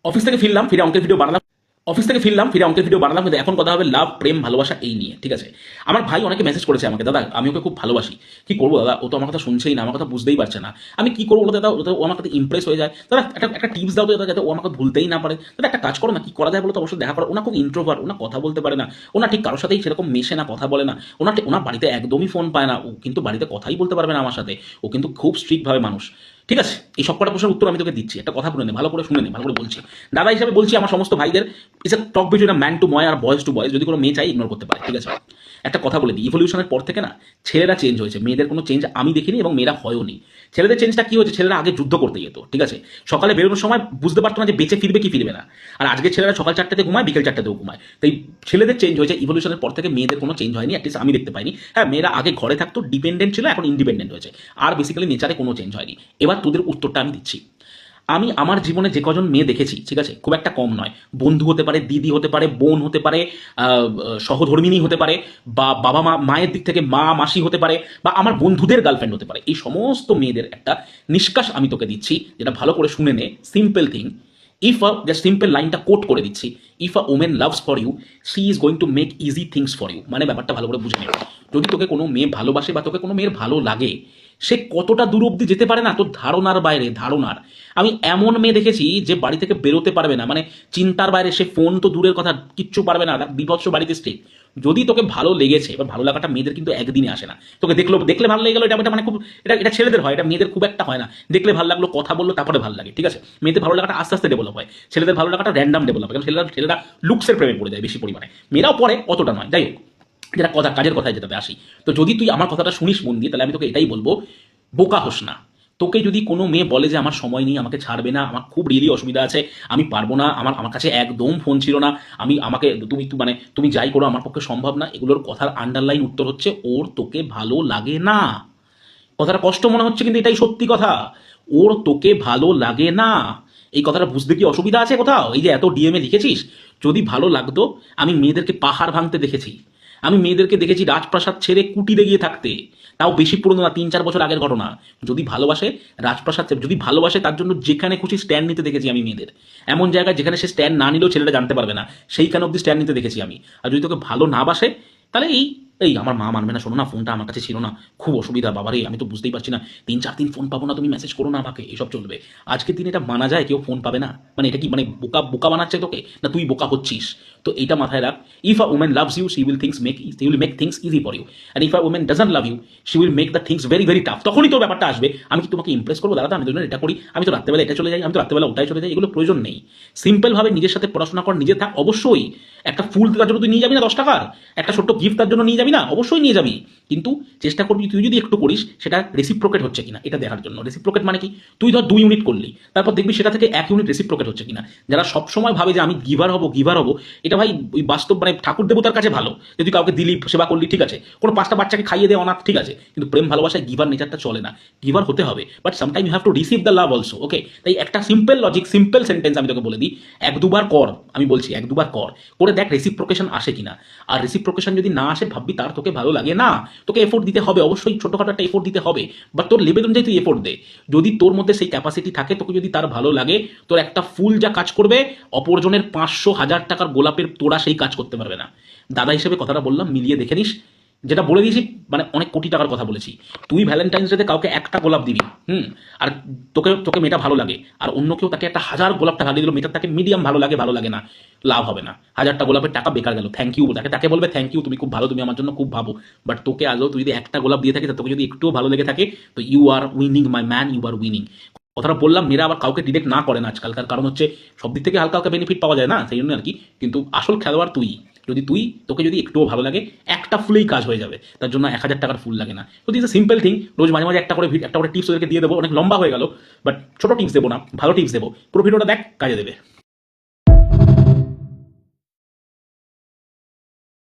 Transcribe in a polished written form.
Office থেকে ফিরলাম, ফিরে অঙ্কের ভিডিও বানালাম। কিন্তু এখন কথা হবে লাভ, প্রেম, ভালোবাসা এই নিয়ে। ঠিক আছে, আমার ভাই অনেকে মেসেজ করেছে আমাকে, দাদা আমি ওকে খুব ভালোবাসি, কি করবো দাদা, ও তো আমার কথা শুনছেই না, আমার কথা বুঝতেই পারছে না, আমি কি করবো দাদা, ও আমার কাছে ইমপ্রেস হয়ে যায়, দাদা একটা টিপস দাও তো দাদা, যাতে ও আমাকে ভুলতেই না পারে। দাদা একটা কাজ করো না, কি করা যায় বলো তো, অবশ্যই দেখা করো। ওনা খুব ইন্ট্রোভার্ট, ওনা কথা বলতে পারে না, ওনা ঠিক কারোর সাথেই সেরকম মেশে না, কথা বলে না, ওনার বাড়িতে একদমই ফোন পায় না, ও কিন্তু বাড়িতে কথাই বলতে পারবে না আমার সাথে, ও কিন্তু খুব স্ট্রিক্ট ভাবে মানুষ। ঠিক আছে, এই সব কটা প্রশ্নের উত্তর আমি তোকে দিচ্ছি, একটা কথা শুনে নে, ভালো করে শুনে নে, ভালো করে বলছি। দাদা হিসাবে বলছি আমার সমস্ত ভাইদের, it's a talk between a man to boy আর বয়েজ টু বয়েজ, যদি কোনো মেয়ে চাই ইগনোর করতে পারে। ঠিক আছে, একটা কথা বলে দিই, ইভলিউশনের পর থেকে না ছেলেরা চেঞ্জ হয়েছে, মেয়েদের কোনো চেঞ্জ আমি দেখিনি এবং মেয়েরা হয়ও নি। ছেলেদের চেঞ্জটা কি হয়েছে, ছেলেরা আগে যুদ্ধ করতে যেত, ঠিক আছে, সকালে বেরোনোর সময় বুঝতে পারতো না যে বেঁচে ফিরবে কি ফিরবে না। আর আজকে ছেলেরা সকাল 4টাতে ঘুমায়, বিকেল 4টাতেও ঘুমায়। তাই ছেলেদের চেঞ্জ হয়েছে, ইভলিউশনের পর থেকে মেয়েদের কোনো চেঞ্জ হয়নি, অ্যাটলিস্ট আমি দেখতে পাইনি। হ্যাঁ, মেয়েরা আগে ঘরে থাকতো, ডিপেন্ডেন্ট ছিল, এখন ইন্ডিপেন্ডেন্ট হয়েছে, আর বেসিক্যালি নেচারে কোনো চেঞ্জ হয়নি। এবার তোদের উত্তরটা আমি দিচ্ছি। আমি আমার জীবনে যে কজন মেয়ে দেখেছি, ঠিক আছে, খুব একটা কম নয়, বন্ধু হতে পারে, দিদি হতে পারে, বোন হতে পারে, সহধর্মিনী হতে পারে, বা বাবা মায়ের দিক থেকে মা মাসি হতে পারে, বা আমার বন্ধুদের গার্লফ্রেন্ড হতে পারে, এই সমস্ত মেয়েদের একটা নিষ্কাশ আমি তোকে দিচ্ছি, যেটা ভালো করে শুনে নে। Simple thing, if just simple লাইনটা কোট করে দিচ্ছি, if a woman loves for you, she is going to make easy things for you. মানে ব্যাপারটা ভালো করে বুঝে নেবে, যদি তোকে কোনো মেয়ে ভালোবাসে বা তোকে কোনো মেয়ের ভালো লাগে, সে কতটা দূর অব্দি যেতে পারে না তোর ধারণার বাইরে, ধারণার। আমি এমন মেয়ে দেখেছি যে বাড়ি থেকে বেরোতে পারবে না, মানে চিন্তার বাইরে, সে ফোন তো দূরের কথা, কিচ্ছু পারবে না, বিভৎস বাড়িতে স্টে। যদি তোকে ভালো লেগেছে, এবার ভালো লাগাটা মেয়েদের কিন্তু একদিনে আসে না, তোকে দেখলে ভালো লেগে গেলো, এটা মানে খুব, এটা ছেলেদের হয়, এটা মেয়েদের খুব একটা হয় না। দেখলে ভালো লাগলো, কথা বললো, তারপরে ভালো লাগে, ঠিক আছে। মেয়েদের ভালো লাগাটা আস্তে আস্তে ডেভেলপ হয়, ছেলেদের ভালো লাগাটা র্যান্ডাম ডেভেলপ হয়, কারণ ছেলেরা লুকসের প্রেমে পড়ে যায় বেশি পরিমাণে, মেয়েরাও পড়ে, অতটা নয়। যাই হোক, যেটা কাজের কথায় যেটাতে আসি, তো যদি তুই আমার কথাটা শুনিস মন দিয়ে, তাহলে আমি তোকে এটাই বলবো, বোকা হোস না। তোকে যদি কোনো মেয়ে বলে যে আমার সময় নেই, আমাকে ছাড়বে না, আমার খুব রিয়েলি অসুবিধা আছে, আমি পারবো না, আমার কাছে একদম ফোন ছিল না, আমাকে তুমি যাই করো আমার পক্ষে সম্ভব না, এগুলোর কথার আন্ডারলাইন উত্তর হচ্ছে ওর তোকে ভালো লাগে না। কথাটা কষ্ট মনে হচ্ছে, কিন্তু এটাই সত্যি কথা, ওর তোকে ভালো লাগে না। এই কথাটা বুঝতে কি অসুবিধা আছে কোথাও? এই যে এত ডিএমএ লিখেছিস, যদি ভালো লাগতো, আমি মেয়েদেরকে পাহাড় ভাঙতে দেখেছি, আমি মেয়েদেরকে দেখেছি রাজপ্রাসাদ ছেড়ে কুটিরে গিয়ে থাকতে, তাও বেশি পুরনো না, 3-4 বছর আগের ঘটনা। যদি ভালোবাসে, রাজপ্রাসাদ যদি ভালোবাসে, তার জন্য যেখানে খুশি স্ট্যান্ড নিতে দেখেছি আমি মেয়েদের, এমন জায়গায় যেখানে সে স্ট্যান্ড না নিলেও ছেলেটা জানতে পারবে না, সেইখানে অব্দি স্ট্যান্ড নিতে দেখেছি আমি। আর যদি তোকে ভালো না বাসে, তাহলে এই এই আমার মা মানবে না, শোনো না, ফোনটা আমার কাছে ছিল না, খুব অসুবিধা বাবারে, আমি তো বুঝতেই পারছি না, 3-4 দিন ফোন পাবো না, তুমি মেসেজ করো না আমাকে, এসব চলবে। আজকের দিনে এটা মানা যায়, কেউ ফোন পাবে না? মানে এটা কি মানে বোকা বোকা বানাচ্ছে তোকে, না তুই বোকা হচ্ছিস? তো এইটা মাথায় রাখ, if a woman loves you, she will make things easy for you, and if a woman doesn't love you, she will make the things very very tough. তখনই তোর ব্যাপারটা আসবে, আমি কি তোমাকে ইমপ্রেস করবো দাদা, আমি তো এটা করি, আমি তো রাত্রেবেলা এটা চলে যাই, আমি তো রাত্রেবেলা ওটাই চলে যাই, এগুলো প্রয়োজন নেই। সিম্পলভাবে নিজের সাথে পড়াশোনা কর, নিজে থাক। অবশ্যই একটা ফুল তার জন্য তুই নিয়ে যাবি না 10 টাকার, একটা ছোট্ট গিফট তার জন্য নিয়ে যাবি না, অবশ্যই নিয়ে যাবি, কিন্তু চেষ্টা করবি তুই যদি একটু করিস, সেটা রেসিপ্রোকেট হচ্ছে কিনা এটা দেখার জন্য। রেসিপ্রোকেট মানে কি, তুই ধর 2 ইউনিট করলি, তারপর দেখবি সেটা থেকে 1 ইউনিট রেসিপ্রোকেট হচ্ছে কিনা। যারা সবসময় ভাবে যে আমি গিভার হবো, এটা ভাই ওই বাস্তব মানে ঠাকুর দেবতার কাছে ভালো, যদি কাউকে দিলি, সেবা করলি, ঠিক আছে, কোনো 5টা বাচ্চাকে খাইয়ে দেওয়া অনাথ, ঠিক আছে, কিন্তু প্রেম ভালোবাসায় গিভার নেচারটা চলে না। গিভার হতে হবে, but sometime you have to receive the love also, okay. তাই একটা সিম্পল লজিক, সিম্পল সেন্টেন্স আমি তোকে বলে দিই, 1-2 বার কর, আমি বলছি 1-2 বার কর, করে দেখ রেসিপ্রোকেশন আসে কিনা। আর রেসিপ্রোকেশন যদি না আসে, ভাববি তার তোকে ভালো লাগে না, তোকে এফোর্ট দিতে হবে, অবশ্যই ছোটখাটো একটা এফোর্ট দিতে হবে, বাট তোর লেভেল অনুযায়ী তুই এফোর্ট দে। যদি তোর মধ্যে সেই ক্যাপাসিটি থাকে, তোকে যদি তার ভালো লাগে, তোর একটা ফুল যা কাজ করবে, অপরজনের 500-1000 টাকার গোলাপের তোড়া সেই কাজ করতে পারবে না। দাদা হিসেবে কথাটা বললাম, মিলিয়ে দেখে নিস। যেটা বলে দিয়েছি, মানে অনেক কোটি টাকার কথা বলেছি। তুই ভ্যালেন্টাইন্স ডেতে কাউকে একটা গোলাপ দিবি, আর তোকে তোকে মেয়েটা ভালো লাগে, আর অন্য কেউ তাকে একটা 1000 গোলাপ টাকা দিয়ে দিল, মেয়েটার তাকে মিডিয়াম ভালো লাগে না, লাভ হবে না, 1000টা গোলাপের টাকা বেকার গেল। থ্যাংক ইউ তাকে বলবে, থ্যাংক ইউ, তুমি খুব ভালো, তুমি আমার জন্য খুব ভাবো, বাট তোকে আজও তুই যদি একটা গোলাপ দিয়ে থাকে, তোকে যদি একটুও ভালো লেগে থাকে, তো you are winning my man, you are winning. কথাটা বললাম, মেয়েরা আবার কাউকে ডিরেক্ট না করে না আজকালকার, কারণ হচ্ছে সব দিক থেকে হালকা হালকা বেনিফিট পাওয়া যায় না, সেই জন্য আর কি। কিন্তু আসল খেলোয়াড় তুই, তোকে যদি একটুও ভালো লাগে, একটা ফুলেই কাজ হয়ে যাবে, তার জন্য 1000 টাকার ফুল লাগে না। তো দিস এ সিম্পল থিং, রোজ মাঝে মাঝে একটা করে টিপস ওদেরকে দিয়ে দেবো, অনেক লম্বা হয়ে গেল, বাট ছোট টিপস দেবো না, ভালো টিপস দেবো, পুরো ভিডিওটা দেখ, কাজে দেবে।